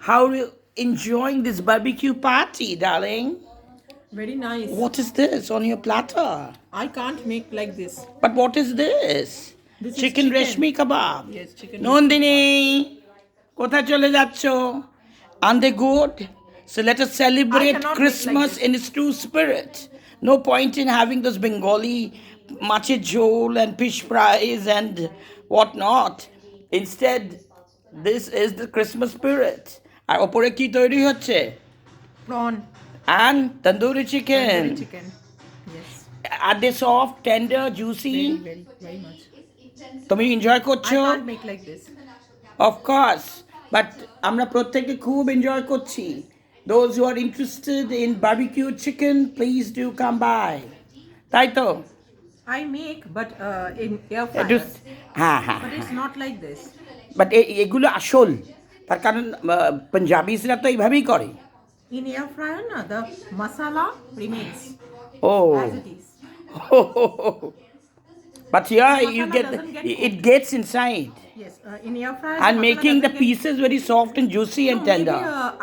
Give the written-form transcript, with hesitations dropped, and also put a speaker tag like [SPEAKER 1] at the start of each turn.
[SPEAKER 1] How are you enjoying this barbecue party, darling?
[SPEAKER 2] Very nice.
[SPEAKER 1] What is this on your platter?
[SPEAKER 2] I can't make like this.
[SPEAKER 1] But what is this?
[SPEAKER 2] This is
[SPEAKER 1] Chicken
[SPEAKER 2] chicken.
[SPEAKER 1] reshmi kebab.
[SPEAKER 2] Yes, chicken.
[SPEAKER 1] Nandini, কোথায় চলে যাচ্ছ? Aren't they good? So let us
[SPEAKER 2] I
[SPEAKER 1] celebrate
[SPEAKER 2] cannot make
[SPEAKER 1] Christmas
[SPEAKER 2] like this.
[SPEAKER 1] in its true spirit. No point in having those Bengali mache jhol and fish fries and whatnot. Instead, this is the Christmas spirit. আর ওপরে কি তৈরি হচ্ছে?
[SPEAKER 2] Prawn.
[SPEAKER 1] And tandoori chicken.
[SPEAKER 2] Tandoori chicken. Yes.
[SPEAKER 1] Are they soft, tender, juicy?
[SPEAKER 2] Very much.
[SPEAKER 1] তুমি enjoy
[SPEAKER 2] I
[SPEAKER 1] করছো?
[SPEAKER 2] can't make like this.
[SPEAKER 1] Of course, but আমরা প্রত্যেকে খুব enjoy করছি. Those who are interested in barbecue chicken, please do come by. তাই তো?
[SPEAKER 2] I make, but in air
[SPEAKER 1] একটু
[SPEAKER 2] fryer.
[SPEAKER 1] হ্যাঁ হ্যাঁ
[SPEAKER 2] But it's not like this.
[SPEAKER 1] But এগুলো আসল, তার কারণ পাঞ্জাবিজরা তো এইভাবেই করে.
[SPEAKER 2] In air fryer, na, the masala remains
[SPEAKER 1] O
[SPEAKER 2] as it is.
[SPEAKER 1] but yeah,
[SPEAKER 2] The
[SPEAKER 1] you
[SPEAKER 2] masala
[SPEAKER 1] get
[SPEAKER 2] doesn't get
[SPEAKER 1] it gets inside
[SPEAKER 2] Yes, in air fryer.
[SPEAKER 1] and
[SPEAKER 2] the masala
[SPEAKER 1] making the
[SPEAKER 2] doesn't get-
[SPEAKER 1] pieces very soft and juicy and
[SPEAKER 2] No, maybe,
[SPEAKER 1] tender.